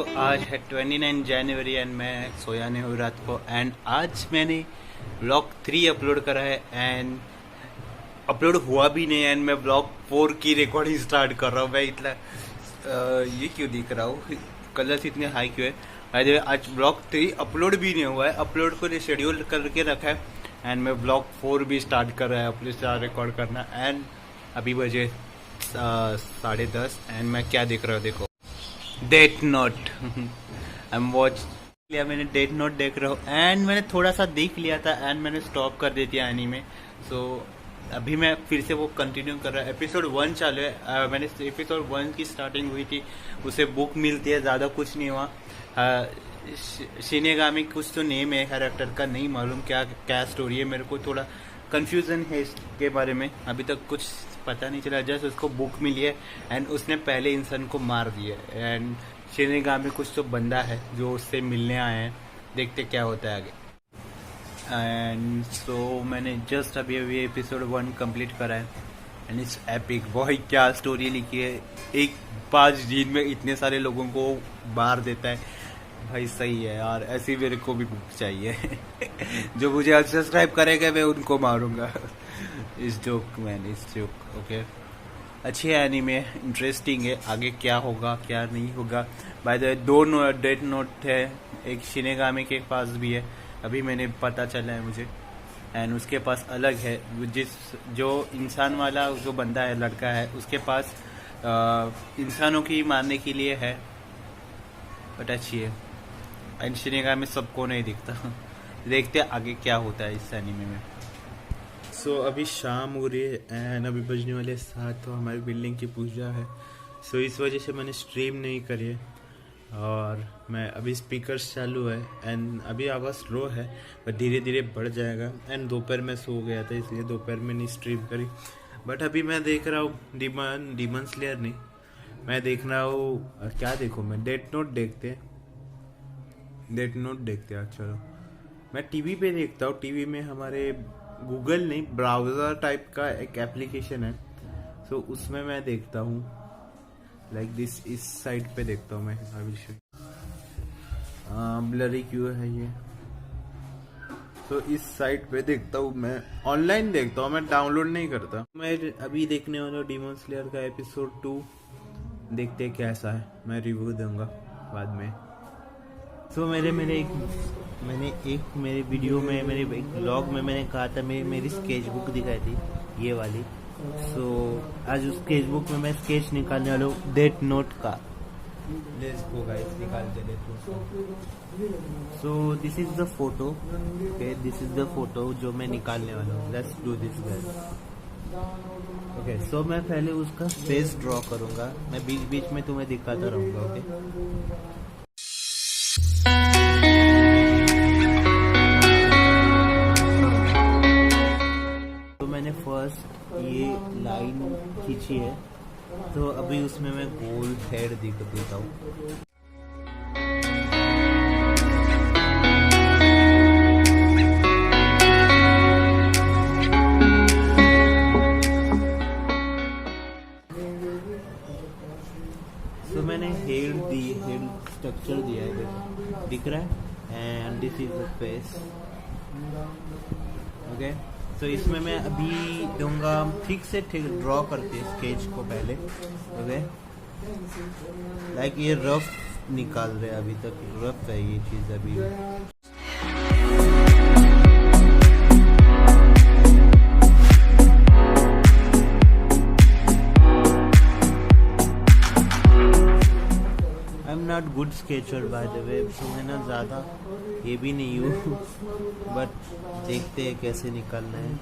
आज है 29 जनवरी एंड मैं सोया नहीं हुई रात को। एंड आज मैंने व्लॉग 3 अपलोड करा है एंड अपलोड हुआ भी नहीं। एंड मैं व्लॉग 4 की रिकॉर्डिंग स्टार्ट कर रहा हूँ। मैं इतना ये क्यों दिख रहा हूँ, कलर्स इतने हाई क्यों है। आज व्लॉग 3 अपलोड भी नहीं हुआ है, अपलोड को शेड्यूल करके रखा है। एंड मैं व्लॉग 4 भी स्टार्ट कर रहा है अपने साथ रिकॉर्ड करना। एंड अभी बजे 10:30 एंड मैं क्या देख रहा हूँ, देखो death note. I am watch लिया मैंने, डेथ नोट देख रहा हूँ। एंड मैंने थोड़ा सा देख लिया था एंड मैंने स्टॉप कर दी थी एनीमे। सो अभी मैं फिर से वो कंटिन्यू कर रहा है। एपिसोड 1 चालू है। मैंने एपिसोड 1 की स्टार्टिंग हुई थी, उसे बुक मिलती है, ज़्यादा कुछ नहीं हुआ। शिनेगामी कुछ तो नेम है कैरेक्टर का, नहीं मालूम क्या स्टोरी है। मेरे को थोड़ा कंफ्यूजन है इसके बारे में, अभी तक कुछ पता नहीं चला। जस्ट उसको बुक मिली है एंड उसने पहले इंसान को मार दिया। एंड शिनेगामी कुछ तो बंदा है जो उससे मिलने आए हैं, देखते क्या होता है आगे। एंड सो मैंने जस्ट अभी एपिसोड 1 कंप्लीट करा है एंड इट्स एपिक। बहुत क्या स्टोरी लिखी है, एक 5 दिन में इतने सारे लोगों को मार देता है भाई। सही है यार, ऐसी मेरे को भी बुक चाहिए। जो मुझे अनसब्सक्राइब करेगा मैं उनको मारूंगा। इस जोक मैन, इस जोक ओके। अच्छी है एनीमे, इंटरेस्टिंग है। आगे क्या होगा क्या नहीं होगा। By the way 2 death note है, एक शिनेगामी के पास भी है, अभी मैंने पता चला है मुझे। एंड उसके पास अलग है, जो इंसान वाला जो बंदा है, लड़का है, उसके पास इंसानों की मारने के लिए है, बट अच्छी है। एंड शिनेगामी सबको नहीं दिखता। देखते आगे क्या होता है इस एनीमे में। सो अभी शाम हो रही है एंड अभी बजने वाले 7, तो हमारी बिल्डिंग की पूजा है। सो इस वजह से मैंने स्ट्रीम नहीं करी है और मैं अभी स्पीकर्स चालू है एंड अभी आवाज़ स्लो है बट धीरे धीरे बढ़ जाएगा। एंड दोपहर में सो गया था इसलिए दोपहर में नहीं स्ट्रीम करी। बट अभी मैं देख रहा हूँ डीमन स्लेयर नहीं, मैं देख रहा हूँ क्या देखूँ मैं, डेथ नोट देखते हैं चलो। मैं टीवी पे देखता हूँ, टीवी में हमारे गूगल नहीं, ब्राउज़र टाइप का एक एप्लीकेशन है। सो उसमें मैं देखता हूँ लाइक दिस, इस साइड पे देखता हूँ मैं। ब्लरी क्यों है ये। तो इस साइड पे देखता हूँ मैं, ऑनलाइन देखता हूँ, मैं डाउनलोड नहीं करता। मैं अभी देखने वाला हूँ डीमन स्लेयर का एपिसोड 2, देखते कैसा है, मैं रिव्यू दूंगा बाद में। तो मेरे वीडियो में, मेरे एक ब्लॉग में मैंने कहा था, मेरी स्केच बुक दिखाई थी ये वाली। सो आज उस स्केच बुक में मैं स्केच निकालने वाला हूँ डेथ नोट का। लेट्स गो गाइस, निकालते हैं। So this is the photo, okay, this is the photo जो मैं निकालने वाला हूँ। Let's do this guys. Okay, so मैं पहले उसका फेस ड्रॉ करूँगा, मैं बीच बीच में तुम्हें दिखाता रहूँगा। ओके, मैंने फर्स्ट ये लाइन खींची है, तो अभी उसमें मैं गोल हेड दिख देता हूँ। तो मैंने हेड स्ट्रक्चर दिया है, दिख रहा है। And this is the face, okay. तो इसमें मैं अभी दूंगा ठीक से ड्रॉ करते हैं स्केच को पहले, ओके। लाइक ये रफ निकाल रहे हैं, अभी तक रफ है ये चीज़ अभी। Not good sketcher by the way, तो मैं ना ज़्यादा ये भी नहीं हूँ, बट देखते हैं कैसे निकालना है।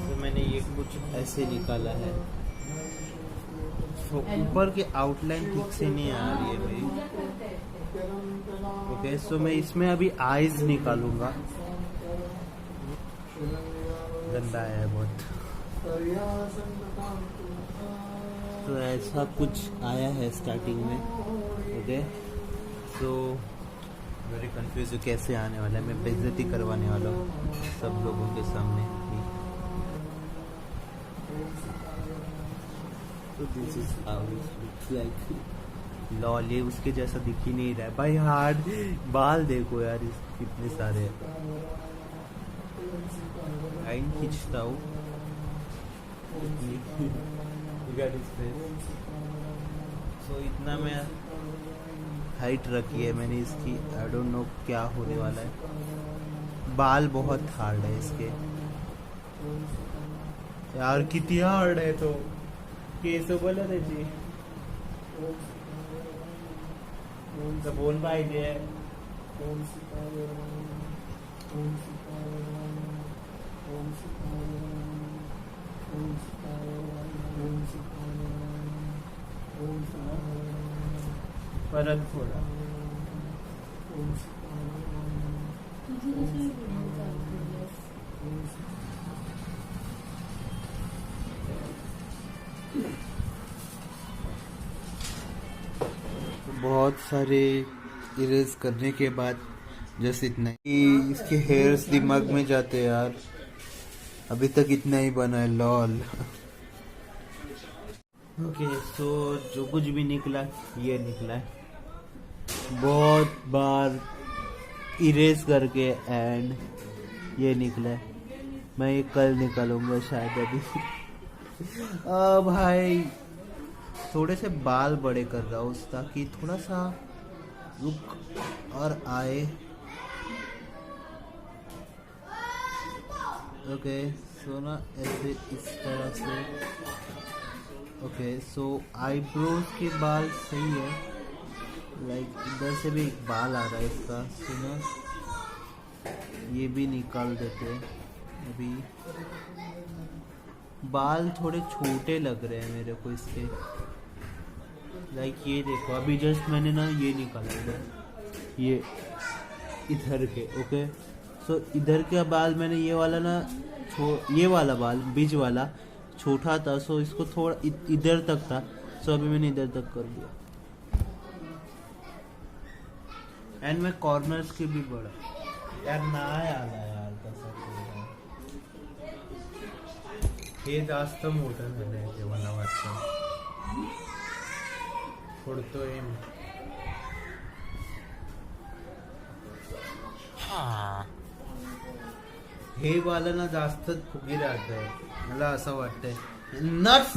तो मैंने ये कुछ ऐसे निकाला है। तो ऊपर के आउटलाइन ठीक से नहीं आ रही है मेरी, ओके। सो मैं इसमें अभी आईज निकालूंगा, गंदा है बहुत। तो ऐसा कुछ आया है स्टार्टिंग में, ओके। सो वेरी कंफ्यूज कैसे आने वाला है, मैं बेइज्जती करवाने वाला हूँ सब लोगों के सामने। तो this is how it looks like. Lol, ये उसके जैसा दिख ही नहीं रहा है भाई। हार्ड बाल देखो यार इसके कितने सारे हैं। लाइन खींचता हूँ। सो इतना मैं हाइट रखी है मैंने इसकी। आई डोंट नो क्या होने वाला है। बाल बहुत हार्ड है इसके यार, किती हार्ड आहे तो केस बोला त्याची तर बोल पाहिजे। परत थोडा तुझी कशी व्हिडिओ चालू केलीस? बहुत सारे इरेज करने के बाद जस्ट इतना ही। इसके हेयर्स दिमाग में जाते हैं यार। अभी तक इतना ही बना है लॉल। ओके सो जो कुछ भी निकला ये निकला है। बहुत बार इरेज करके एंड ये निकला है। मैं ये कल निकालूंगा शायद अभी। भाई थोड़े से बाल बड़े कर रहा हूँ ताकि थोड़ा सा लुक और आए। ओके सो ना ऐसे इस तरह से। ओके सो आईब्रोज के बाल सही है। लाइक इधर से भी एक बाल आ रहा है इसका। सो ना ये भी निकाल देते हैं अभी। बाल थोड़े छोटे लग रहे हैं मेरे को इसके। लाइक ये देखो अभी जस्ट मैंने ना ये निकाला इधर, ये इधर के। ओके सो इधर के बाल मैंने ये वाला ना ये वाला बाल बीच वाला छोटा था। सो इसको थोड़ा इधर तक था। सो अभी मैंने इधर तक कर दिया। एंड मैं कॉर्नर्स के भी बड़ा यार नाही आला यार तसा केला. हे जास्त मोठं झालंय ते मला वाटतं. फोडतोय मी. हे वाला ना जास्तच फुगी राहतंय मला असं वाटतंय. नट्स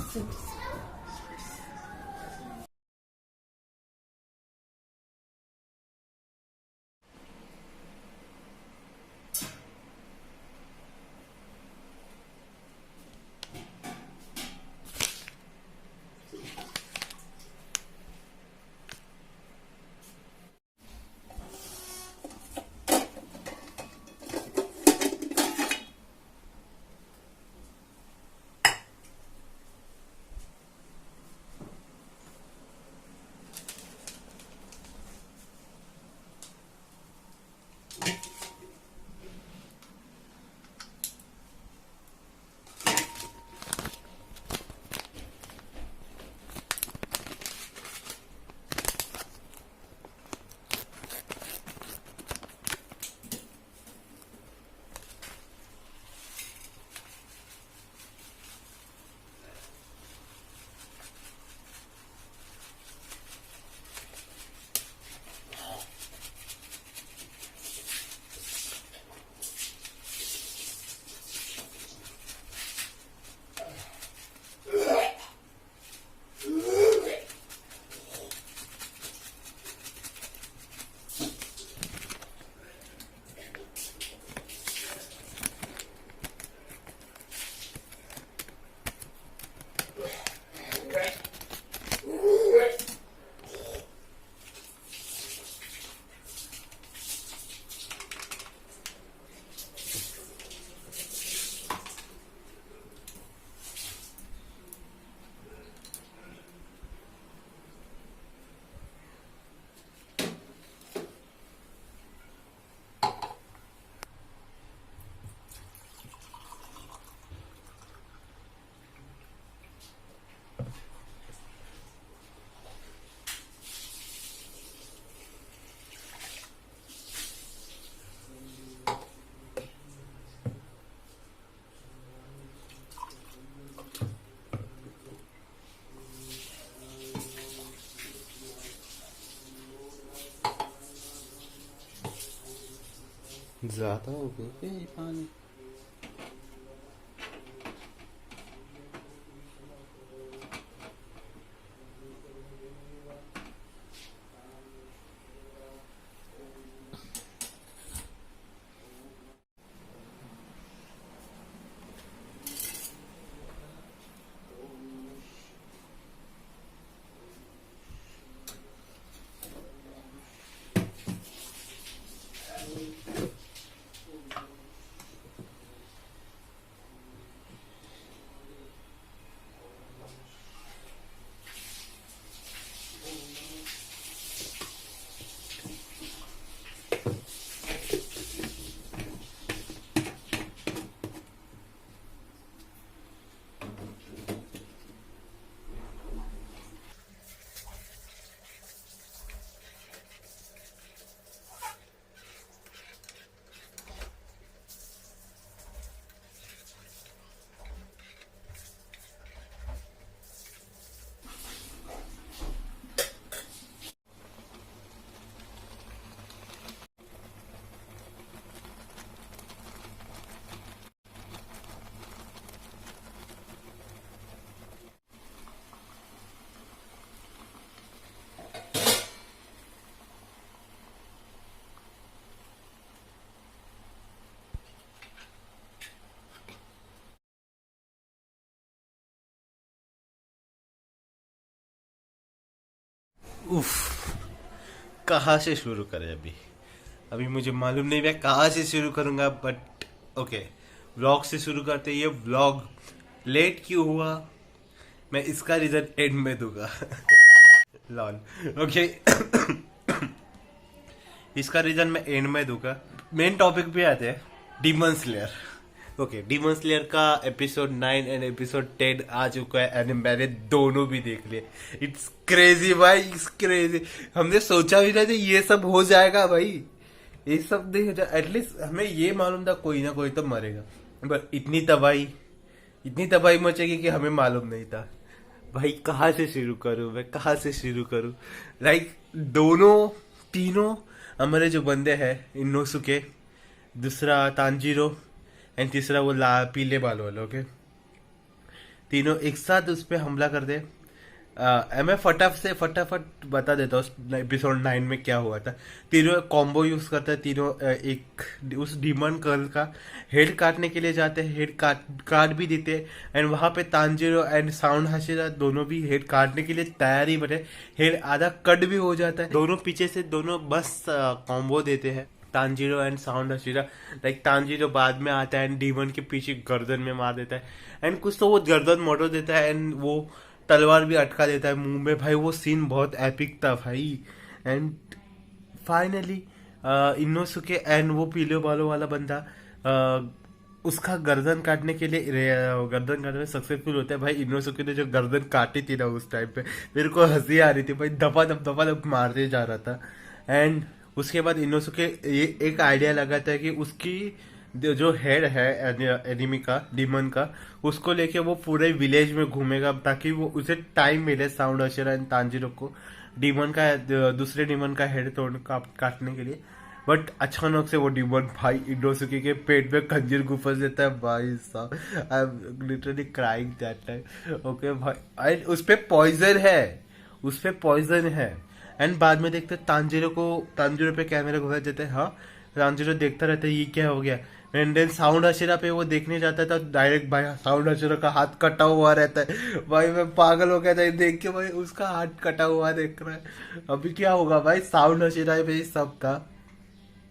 ज्यादा हो गया क्या ये पानी? उफ, कहाँ से शुरू करें अभी? अभी मुझे मालूम नहीं मैं कहाँ से शुरू करूंगा, बट ओके, व्लॉग से शुरू करते हैं। ये व्लॉग लेट क्यों हुआ, मैं इसका रीजन एंड में दूंगा। Lol, okay. इसका रीजन मैं एंड में दूंगा। मेन टॉपिक पे आते हैं, demon slayer. Okay, demon slayer का एपिसोड 9 एंड एपिसोड 10 आ चुका है एंड मैंने दोनों भी देख लिए। इट्स क्रेजी भाई, इट्स क्रेजी। हमने सोचा भी नहीं था ये सब हो जाएगा भाई, ये सब नहीं हो जाए। एटलीस्ट हमें ये मालूम था कोई ना कोई तो मरेगा, बट इतनी तबाही मचेगी कि हमें मालूम नहीं था। भाई कहाँ से शुरू करूं मैं, कहाँ से शुरू करूं? लाइक तीनों हमारे जो बंदे हैं, इनोसुके, दूसरा तांजीरो एंड तीसरा वो पीले बाल वाले, ओके, तीनों एक साथ उस पर हमला कर दे। मैं फटाफट बता देता हूँ एपिसोड 9 में क्या हुआ था। तीनों कॉम्बो यूज करते हैं, तीनों एक उस डीमन गर्ल का हेड काटने के लिए जाते हैं, हेड काट भी देते हैं। एंड वहां पे तांजीरो एंड साउंड हाशिरा दोनों भी हेड काटने के लिए तैयार ही बने। हेड आधा कट भी हो जाता है, दोनों पीछे से दोनों बस कॉम्बो देते हैं, Tanjiro and sound Hashira. Like Tanjiro बाद में आता है एंड डीमन के पीछे गर्दन में मार देता है, एंड कुछ तो वो गर्दन मोड़ देता है एंड वो तलवार भी अटका देता है मुंह में। भाई वो सीन बहुत एपिक था भाई। एंड फाइनली इनोसुके एंड वो पीले बालों वाला बंदा उसका गर्दन काटने के लिए गर्दन काटने में सक्सेसफुल होता है। भाई इनोसुके ने जो गर्दन काटी थी ना उस टाइम पे, मेरे को हंसी आ रही थी भाई, दफा दफ मारते जा रहा था। एंड उसके बाद इनोसुके ये एक आइडिया लगाता है कि उसकी जो हेड है एनिमी का, डीमन का, उसको लेके वो पूरे विलेज में घूमेगा ताकि वो उसे टाइम मिले साउंड अशरा एंड तांजीरो को डीमन का दूसरे डीमन का हेड काटने के लिए। बट अचानक से वो डीमन भाई इनोसुके के पेट में खंजीर घुस देता है। भाई साहब, I am literally crying that time. Okay भाई, एंड उस पे पॉइजन है। एंड बाद में देखते तांजीरो पे कैमरा घुसा देते हैं। हाँ, तांजीरो देखता रहता है ये क्या हो गया। एंड देन साउंड हाशिरा पे वो देखने जाता था, डायरेक्ट भाई साउंड हाशिरा का हाथ कटा हुआ रहता है। भाई मैं पागल हो गया था देख के, भाई उसका हाथ कटा हुआ देख रहा है। अभी क्या होगा भाई, साउंड हाशिरा पे सब था।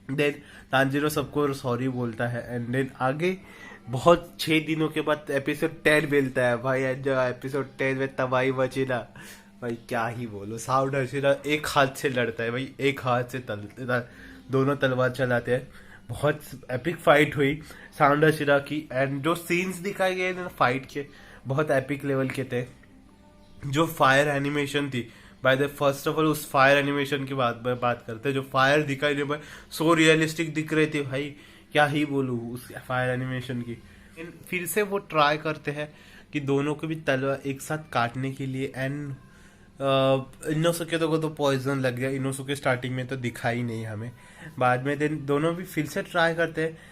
देन तांजीरो सबको सॉरी बोलता है एंड देन आगे बहुत 6 दिनों के बाद एपिसोड 10 मिलता है भाई। एंड जो एपिसोड 10 में तबाही मची ना भाई, क्या ही बोलो। साउंड हाशिरा एक हाथ से लड़ता है भाई, एक हाथ से दोनों तलवार चलाते हैं। बहुत एपिक फाइट हुई साउंड हाशिरा की। एंड जो सीन्स दिखाए गए ना फाइट के, बहुत एपिक लेवल के थे। जो फायर एनिमेशन थी, by the first of all उस फायर एनिमेशन की बात करते हैं। जो फायर दिखाई दे भाई, सो रियलिस्टिक दिख रही थी भाई, क्या ही बोलूं उस फायर एनिमेशन की। फिर से वो ट्राई करते हैं कि दोनों को भी तलवार एक साथ काटने के लिए। एंड इनोसुके को तो पॉइजन लग गया। इनोसुके स्टार्टिंग में तो दिखाई नहीं हमें, बाद में दिन दोनों भी फिर से ट्राई करते हैं।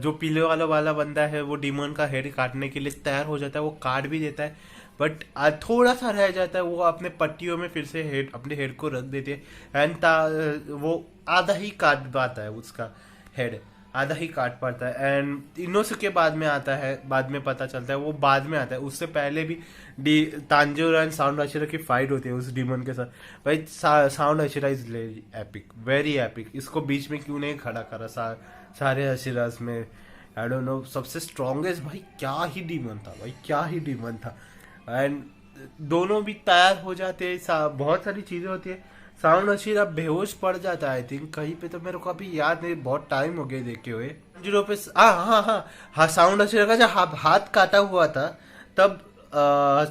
जो पीले वाला बंदा है वो डीमन का हेड काटने के लिए तैयार हो जाता है, वो काट भी देता है, बट थोड़ा सा रह जाता है, वो अपने पट्टियों में फिर से अपने हेड को रख देते हैं एंड वो आधा ही काट पाता है, उसका हेड आधा ही काट पाता है। एंड इनोसुके बाद में आता है, बाद में पता चलता है वो बाद में आता है। उससे पहले भी तांजीरो एंड साउंड अशिरा की फाइट होती है उस डीमन के साथ। भाई साउंड अशिरा इज एपिक, वेरी एपिक। इसको बीच में क्यों नहीं खड़ा करा सारे अशिरास में, आई डोंट नो। सबसे स्ट्रॉन्गेस्ट, भाई क्या ही डीमन था, भाई क्या ही डीमन था। एंड दोनों भी तैयार हो जाते हैं, बहुत सारी चीजें होती है। साउंड अशीरा बेहोश पड़ जाता है आई थिंक कहीं पे, तो मेरे को अभी याद नहीं, बहुत टाइम हो गया देखे हुए। जीरो पे हाँ साउंड अशीरा का जब हाथ काटा हुआ था तब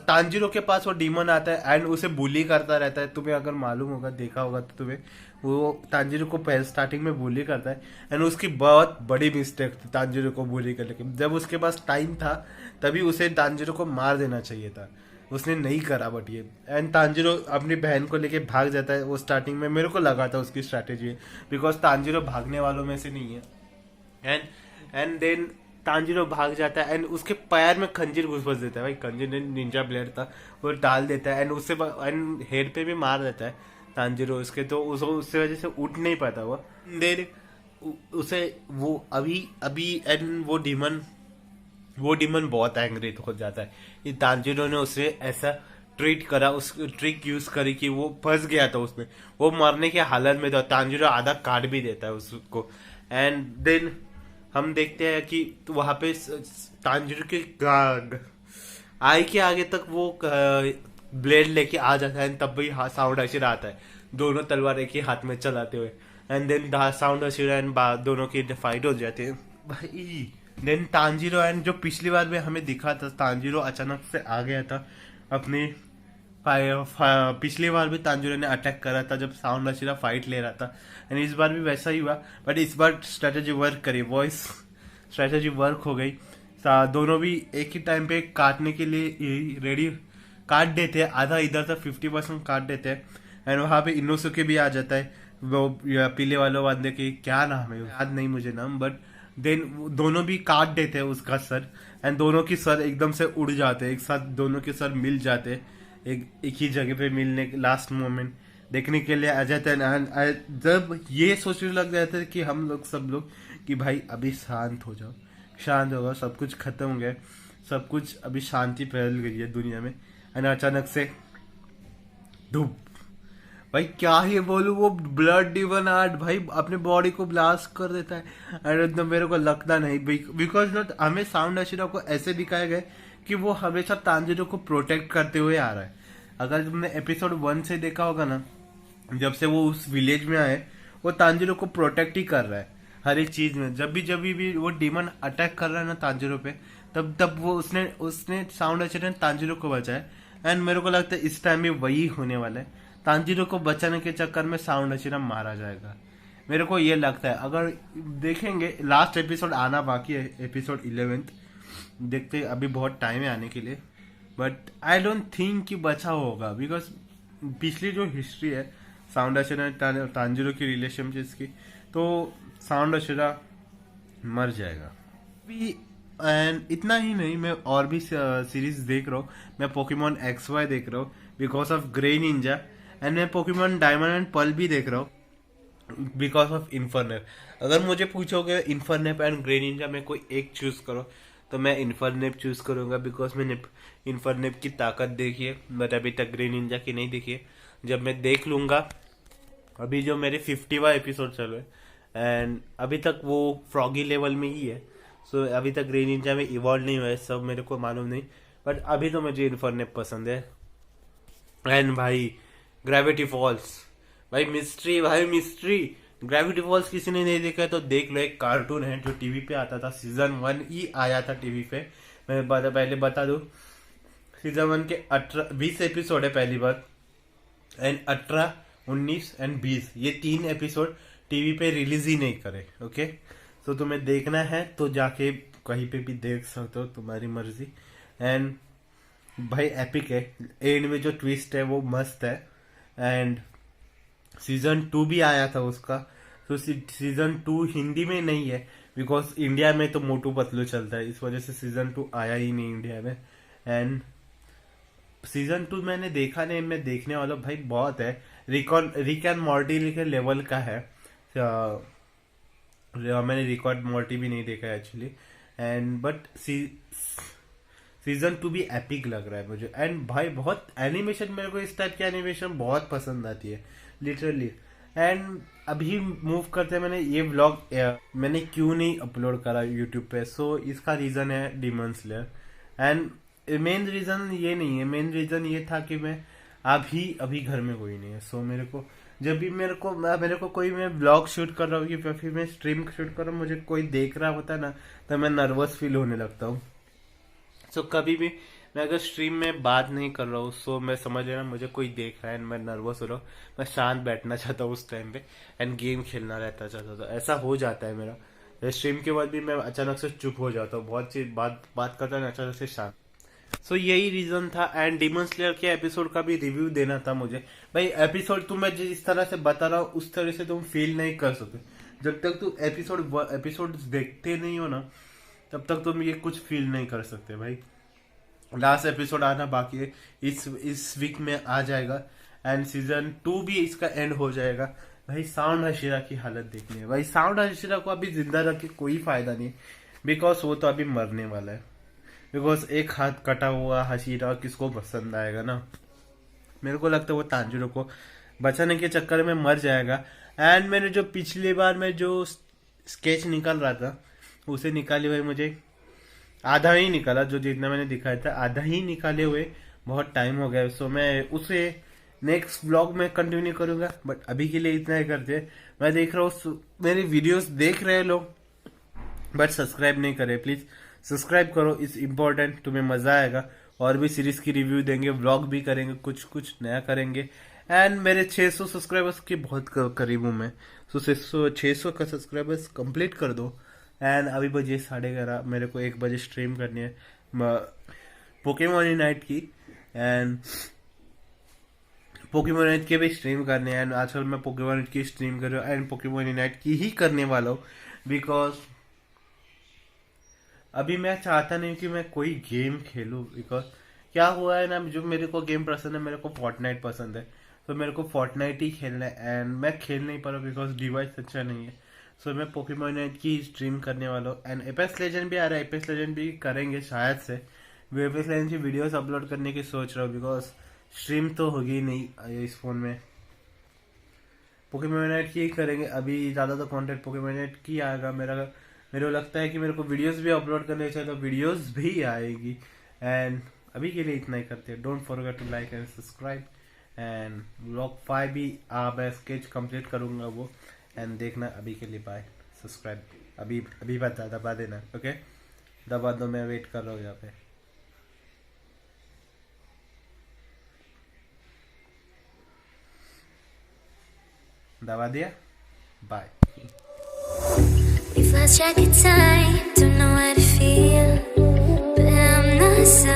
तांजीरो के पास वो डीमन आता है एंड उसे बुली करता रहता है। तुम्हें अगर मालूम होगा, देखा होगा तो तुम्हें, वो तांजीरो को पहले स्टार्टिंग में बुली करता है एंड उसकी बहुत बड़ी मिस्टेक थी तांजीरो को बुली करने की। जब उसके पास टाइम था तभी उसे तांजीरो को मार देना चाहिए था, उसने नहीं करा। बट ये एंड तांजीरो अपनी बहन को लेके भाग जाता है। वो स्टार्टिंग में मेरे को लगा था उसकी स्ट्रैटेजी है, बिकॉज तांजीरो भागने वालों में से नहीं है। एंड देन तांजीरो भाग जाता है एंड उसके पैर में खंजीर घुस देता है। भाई खंजीर निंजा ब्लेड था, वो डाल देता है एंड उससे एंड हेड पे भी मार देता है तांजीरो उसके, तो उससे वजह से उठ नहीं पाता वो। देन उसे वो अभी एंड वो डीमन बहुत एंग्री हो जाता है। ये तांजीरो ने उसे ऐसा ट्रीट करा, उस ट्रिक यूज करी कि वो फंस गया था उसमें, वो मरने की हालत में था। तांजीरो आधा काट भी देता है उसको। एंड देन हम देखते हैं कि वहां पे तांजीरो के आई के आगे तक वो ब्लेड लेके आ जाता है, तब भी साउंड अशीरा आता है, दोनों तलवार एक ही हाथ में चलाते हुए। एंड देन साउंड अशीरा एंड दोनों की फाइट हो जाती है भाई। देन तांजीरो एंड जो पिछली बार में हमें दिखा था, तांजीरो अचानक से आ गया था अपनी पिछली बार भी तांजीरो ने अटैक करा था जब साउंड अशीरा फाइट ले रहा था, एंड इस बार भी वैसा ही हुआ। बट इस बार स्ट्रेटेजी वर्क करी, वॉइस स्ट्रेटेजी वर्क हो गई। दोनों भी एक ही टाइम पे काटने के लिए रेडी काट देते हैं, आधा इधर से 50% काट देते हैं। एंड वहां पे इनोसुके भी आ जाता है, वो पीले वालों बंदे के क्या नाम है याद नहीं मुझे नाम, बट देन दोनों भी काट देते हैं उसका सर एंड दोनों की सर एकदम से उड़ जाते हैं, एक साथ दोनों के सर मिल जाते हैं एक ही जगह पे मिलने लास्ट मोमेंट देखने के लिए आ जाते हैं। जब ये सोचने लग जाते हैं कि हम लोग सब लोग कि भाई अभी शांत हो जाओ, शांत होगा, सब कुछ खत्म हो गया, सब कुछ अभी शांति फैल गई है दुनिया में। एंड अचानक से धूप, भाई क्या ही बोलूं, वो ब्लड डिवन आर्ट भाई अपने बॉडी को ब्लास्ट कर देता है। एंड मेरे को लगता नहीं, बिकॉज नॉट हमें साउंड अशीरा को ऐसे दिखाया गया कि वो हमेशा तांजीरो को प्रोटेक्ट करते हुए आ रहा है। अगर तुमने एपिसोड 1 से देखा होगा ना, जब से वो उस विलेज में आए, वो तांजीरो को प्रोटेक्ट ही कर रहा है हर एक चीज में। जब भी वो डीमन अटैक कर रहा है ना तांजीरो पे, तब वो उसने साउंड अशीरा ने तांजीरो को बचाया। एंड मेरे को लगता है इस टाइम भी वही होने वाला है, तांजीरो को बचाने के चक्कर में साउंड अशीरा मारा जाएगा, मेरे को ये लगता है। अगर देखेंगे, लास्ट एपिसोड आना बाकी है, एपिसोड 11th देखते, अभी बहुत टाइम है आने के लिए, बट आई डोंट थिंक कि बचा होगा, बिकॉज पिछली जो हिस्ट्री है साउंड अशीरा तांजीरो की रिलेशनशिप की, तो साउंड अशीरा मर जाएगा भी। एंड इतना ही नहीं, मैं और भी सीरीज देख रहा हूँ। मैं पोकेमॉन XY देख रहा हूँ because of grey Ninja, and मैं पोकेमॉन डायमंड एंड पर्ल भी देख रहा हूँ बिकॉज ऑफ इन्फरनेप। अगर मुझे पूछोगे इन्फरनेप एंड ग्रे निंजा में कोई एक चूज करो, तो मैं इन्फरनेप चूज करूंगा, बिकॉज मैंने इन्फरनेप की ताकत देखी है, बट अभी तक ग्रे निंजा की नहीं देखी है। जब मैं देख लूंगा, अभी जो मेरे 50वां एपिसोड चल रहे एंड अभी तक वो फ्रॉगी लेवल में ही है, सो अभी तक ग्रे निंजा में इवॉल्व नहीं हुआ है, सब मेरे को मालूम नहीं, बट अभी तो मुझे इन्फरनेप पसंद है। एंड भाई ग्रेविटी फॉल्स, भाई मिस्ट्री। ग्रेविटी फॉल्स किसी ने नहीं देखा है तो देख लो, एक कार्टून है जो टीवी पे आता था, सीजन 1 ही आया था टीवी पे। मैं पहले बता दूं, सीजन 1 के 20 एपिसोड है पहली बार, एंड 18, 19 एंड 20 ये 3 एपिसोड टीवी पे रिलीज ही नहीं करे। ओके, तो तुम्हें देखना है तो जाके कहीं पे भी देख सकते हो, तुम्हारी मर्जी। एंड भाई एपिक है। एंड में जो ट्विस्ट है वो मस्त है। एंड सीजन 2 भी आया था उसका, तो सीजन 2 हिंदी में नहीं है बिकॉज इंडिया में तो मोटू पतलू चलता है, इस वजह से सीजन 2 आया ही नहीं इंडिया में। एंड सीजन 2 मैंने देखा नहीं, मैं देखने वाला भाई बहुत है। रिक एंड मॉर्टी के लेवल का है। मैंने रिक एंड मॉर्टी भी नहीं देखा है एक्चुअली। एंड बट सीजन 2 भी एपिक लग रहा है मुझे। एंड भाई बहुत एनिमेशन, मेरे को इस टाइप की एनिमेशन बहुत पसंद आती है लिटरली। एंड अभी मूव करते हैं, मैंने ये व्लॉग मैंने क्यों नहीं अपलोड करा यूट्यूब पे, सो इसका रीजन है Demon Slayer. And main reason ये नहीं है, मेन रीजन ये था कि मैं अभी घर में कोई नहीं है। सो मेरे को जब भी मेरे को कोई, मैं ब्लॉग शूट कर रहा हूँ या फिर मैं स्ट्रीम शूट कर रहा हूँ, मुझे कोई देख रहा होता है ना, तो मैं नर्वस फील होने लगता हूँ। सो कभी भी मैं अगर स्ट्रीम में बात नहीं कर रहा हूँ, सो मैं समझ लेना मुझे कोई देख रहा है एंड मैं नर्वस हो रहा हूँ, मैं शांत बैठना चाहता हूँ उस टाइम पे एंड गेम खेलना रहता चाहता था। ऐसा हो जाता है मेरा। स्ट्रीम के बाद भी मैं अचानक से चुप हो जाता हूँ, बहुत चीज बात करता हूँ अचानक से शांत। सो यही रीजन था। एंड डीमन स्लेयर के एपिसोड का भी रिव्यू देना था मुझे। भाई एपिसोड तुम मैं जिस तरह से बता रहा हूँ उस तरह से तुम फील नहीं कर सकते जब तक तुम एपिसोड देखते नहीं हो ना, तब तक तुम ये कुछ फील नहीं कर सकते भाई। लास्ट एपिसोड आना बाकी है, इस वीक में आ जाएगा। एंड सीजन 2 भी इसका एंड हो जाएगा। भाई साउंड हशीरा की हालत देखनी है। भाई साउंड हशीरा को अभी जिंदा रख के कोई फायदा नहीं, बिकॉज वो तो अभी मरने वाला है। बिकॉज एक हाथ कटा हुआ हशीरा किसको पसंद आएगा ना। मेरे को लगता है वो तांजुरो को बचाने के चक्कर में मर जाएगा। एंड मैंने जो पिछली बार में जो स्केच निकाल रहा था उसे निकाले हुए मुझे आधा ही निकाला, जो जितना मैंने दिखाया था आधा ही निकाले हुए बहुत टाइम हो गया। सो मैं उसे नेक्स्ट ब्लॉग में कंटिन्यू करूंगा, बट अभी के लिए इतना ही करते हैं। मैं देख रहा हूँ मेरे वीडियोस देख रहे हैं लोग, बट सब्सक्राइब नहीं करे, प्लीज सब्सक्राइब करो, इट्स इम्पोर्टेंट। तुम्हें मजा आएगा। और भी सीरीज की रिव्यू देंगे, व्लॉग भी करेंगे, कुछ नया करेंगे। एंड मेरे 600 सब्सक्राइबर्स के बहुत करीब हूँ मैं। सो 600 का सब्सक्राइबर्स कंप्लीट कर दो। एंड अभी बजे 11:30, मेरे को 1 बजे स्ट्रीम करनी है पोकेमॉन यूनाइट की। एंड पोकेमॉन यूनाइट के भी स्ट्रीम करने हैं। एंड आजकल मैं पोकेमॉन यूनाइट की स्ट्रीम कर रहा हूँ एंड पोकेमॉन यूनाइट की ही करने वाला हूँ, बिकॉज अभी मैं चाहता नहीं कि मैं कोई गेम खेलूं। बिकॉज क्या हुआ है ना, जो मेरे को गेम पसंद है, मेरे को फोर्टनाइट पसंद है, तो मेरे को फोर्टनाइट ही खेलना है। एंड मैं खेल नहीं पा रहा बिकॉज डिवाइस अच्छा नहीं है। सो मैं पोकेमॉन यूनाइट की स्ट्रीम करने वाला हूँ। एंड एपेक्स लेजेंड भी आ रहा है, एपेक्स लेजेंड भी करेंगे शायद से। एपेक्स लेजेंड की वीडियोस अपलोड करने की सोच रहा हूँ, बिकॉज स्ट्रीम तो होगी नहीं इस फोन में। पोकेमॉन यूनाइट की करेंगे। अभी ज्यादा तो कंटेंट पोकेमॉन यूनाइट की आएगा। मेरे को लगता है कि मेरे को वीडियोस भी अपलोड करने चाहिए, तो वीडियोस भी आएगी। एंड अभी के लिए इतना ही करते हैं। Don't forget to like and subscribe. And vlog 5 भी मैं स्केच कंप्लीट करूंगा वो। एंड देखना। अभी के लिए बाय। सब्सक्राइब अभी दबा देना, ओके? दबा दो, मैं वेट कर रहा हूँ यहाँ पे। दबा दिया। Bye. We've lost track of time, don't know how to feel, but I'm not sorry.